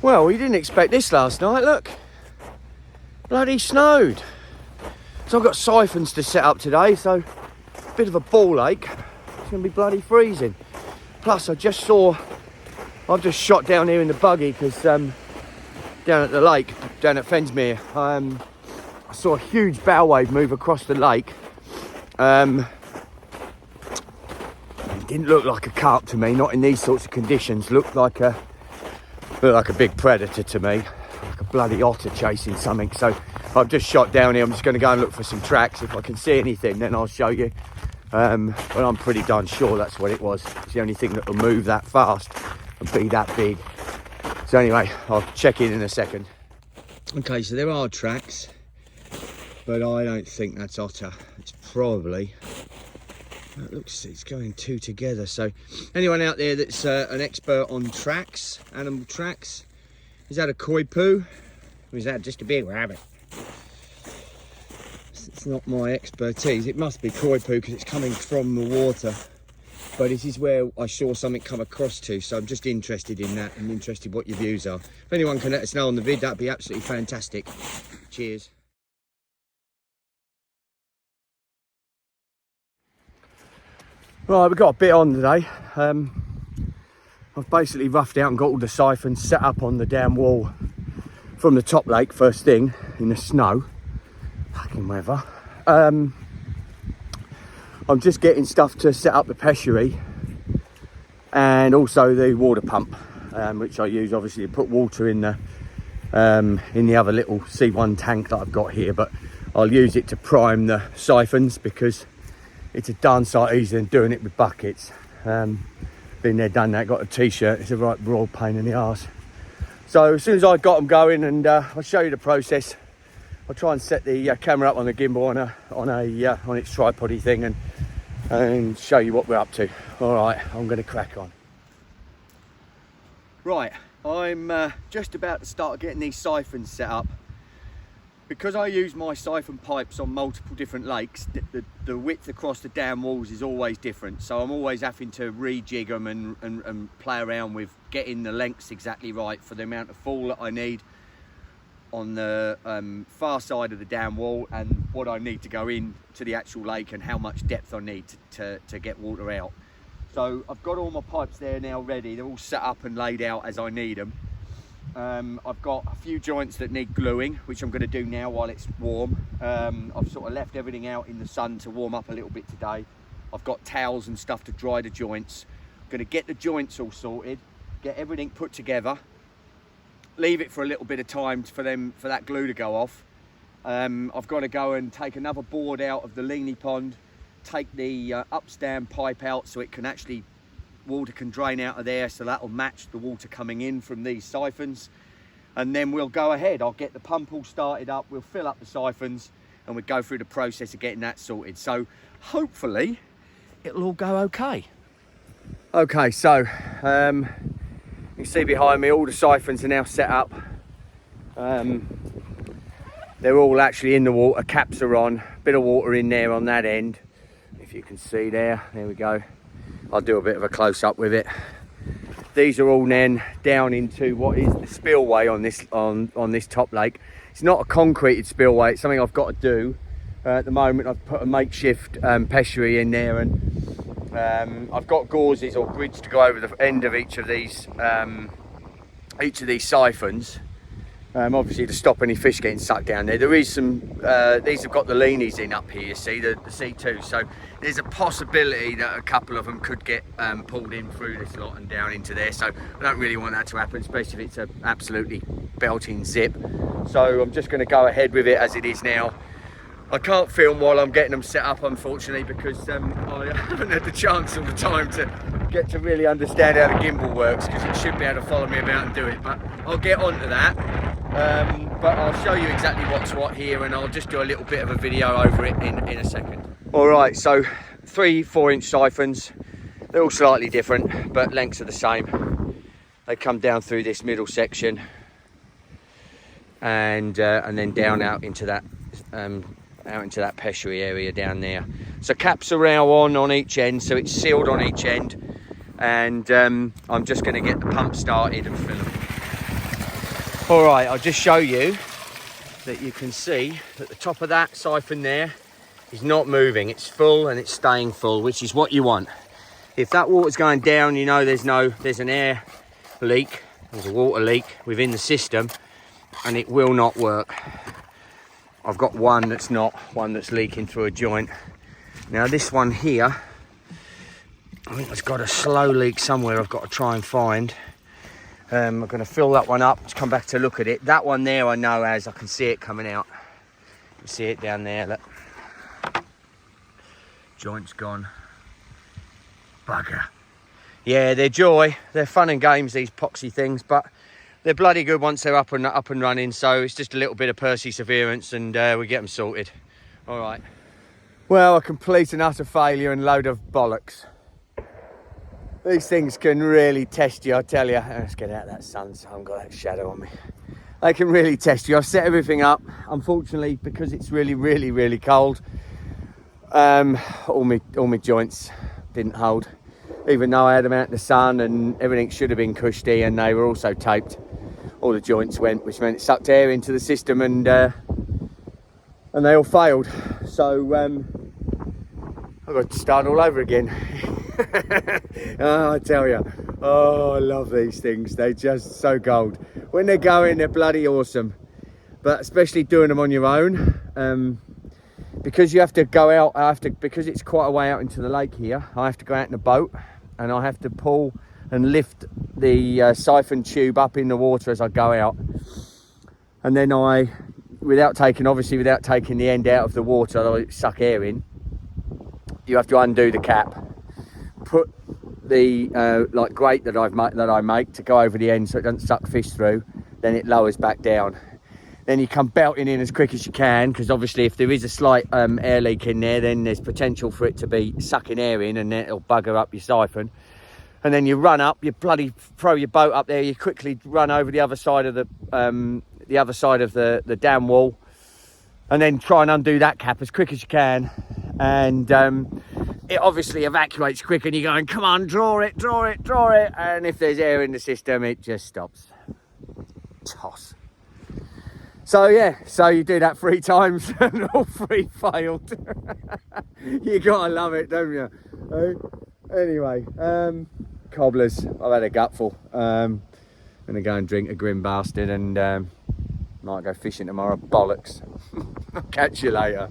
Well, we didn't expect this last night, look. Bloody snowed. So I've got siphons to set up today, so a bit of a ball ache. It's gonna be bloody freezing. Plus I've just shot down here in the buggy because down at the lake, down at Fensmere, I saw a huge bow wave move across the lake. It didn't look like a carp to me, not in these sorts of conditions. Looked like a big predator to me, like a bloody otter chasing something. So I've just shot down here. I'm just going to go and look for some tracks. If I can see anything, then I'll show you. But I'm pretty darn sure that's what it was. It's the only thing that will move that fast and be that big. So anyway, I'll check in a second. Okay, so there are tracks, but I don't think that's otter. It's probably, it looks, it's going two together. So anyone out there that's an expert on tracks, animal tracks, is that a koi poo or is that just a big rabbit? It's not my expertise. It must be koi poo because it's coming from the water, but this is where I saw something come across to, so I'm just interested in that and interested what your views are. If anyone can let us know on the vid, that'd be absolutely fantastic. Cheers. Right, we've got a bit on today. I've basically roughed out and got all the siphons set up on the down wall from the top lake first thing in the snow. Fucking weather. I'm just getting stuff to set up the pêcherie and also the water pump, which I use obviously to put water in the other little C1 tank that I've got here, but I'll use it to prime the siphons because it's a darn sight easier than doing it with buckets. Been there, done that, got a t-shirt. It's a right raw pain in the arse. So as soon as I got them going, and I'll show you the process. I'll try and set the camera up on the gimbal on its tripody thing and show you what we're up to. All right, I'm going to crack on. Right, I'm just about to start getting these siphons set up. Because I use my siphon pipes on multiple different lakes, the width across the dam walls is always different. So I'm always having to rejig them and play around with getting the lengths exactly right for the amount of fall that I need on the far side of the dam wall and what I need to go in to the actual lake and how much depth I need to get water out. So I've got all my pipes there now ready. They're all set up and laid out as I need them. I've got a few joints that need gluing, which I'm going to do now while it's warm. I've sort of left everything out in the sun to warm up a little bit today. I've got towels and stuff to dry the joints. I'm going to get the joints all sorted, get everything put together, leave it for a little bit of time for that glue to go off. I've got to go and take another board out of the Leney pond, take the upstand pipe out so it can actually, water can drain out of there, so that'll match the water coming in from these siphons, and then we'll go ahead. I'll get the pump all started up, we'll fill up the siphons and we'll go through the process of getting that sorted. So hopefully it'll all go okay. Okay, so you can see behind me all the siphons are now set up. They're all actually in the water, caps are on, bit of water in there on that end, if you can see there we go. I'll do a bit of a close-up with it. These are all then down into what is the spillway on this top lake. It's not a concreted spillway, it's something I've got to do. At the moment I've put a makeshift pêcherie in there, and I've got gauzes or grids to go over the end of each of these siphons. Obviously to stop any fish getting sucked down there. There is some, these have got the Leneys in up here, you see, the C2, so there's a possibility that a couple of them could get pulled in through this lot and down into there, so I don't really want that to happen, especially if it's an absolutely belting zip. So I'm just going to go ahead with it as it is now. I can't film while I'm getting them set up, unfortunately, because I haven't had the chance or the time to get to really understand how the gimbal works, because it should be able to follow me about and do it, but I'll get onto that. But I'll show you exactly what's what here, and I'll just do a little bit of a video over it in a second. All right, so 3 4-inch siphons. They're all slightly different, but lengths are the same. They come down through this middle section and then down out into that pêcherie area down there. So caps are now on each end, so it's sealed on each end, and I'm just going to get the pump started and fill them. All right, I'll just show you that you can see that the top of that siphon there is not moving. It's full and it's staying full, which is what you want. If that water's going down, you know there's an air leak, there's a water leak within the system, and it will not work. I've got one that's leaking through a joint. Now this one here, I think it's got a slow leak somewhere I've got to try and find. I'm going to fill that one up, just come back to look at it. That one there I know I can see it coming out. You can see it down there, look. Joint's gone. Bugger. Yeah, they're joy. They're fun and games, these poxy things, but they're bloody good once they're up and running. So it's just a little bit of perseverance, and we get them sorted. All right. Well, a complete and utter failure and load of bollocks. These things can really test you, I tell you. Let's get out of that sun so I haven't got that shadow on me. They can really test you. I've set everything up. Unfortunately, because it's really cold, all my joints didn't hold. Even though I had them out in the sun and everything should have been cushy, and they were also taped. All the joints went, which meant it sucked air into the system, and they all failed. So I've got to start all over again. Oh, I tell you, I love these things. They're just so gold. When they're going, they're bloody awesome. But especially doing them on your own, because you have to go out. Because it's quite a way out into the lake here. I have to go out in a boat, and I have to pull and lift the siphon tube up in the water as I go out. And then without taking the end out of the water, otherwise it suck air in. You have to undo the cap, put the grate that I make to go over the end so it doesn't suck fish through. Then it lowers back down. Then you come belting in as quick as you can, because obviously if there is a slight air leak in there, then there's potential for it to be sucking air in, and then it'll bugger up your siphon. And then you run up, you bloody throw your boat up there, you quickly run over the other side of the dam wall, and then try and undo that cap as quick as you can. And it obviously evacuates quick, and you're going, come on, draw it. And if there's air in the system, it just stops. Toss. So yeah, so you do that 3 times and all 3 failed. You gotta love it, don't you? Anyway, cobblers, I've had a gutful. Gonna go and drink a grim bastard, and might go fishing tomorrow. Bollocks. Catch you later.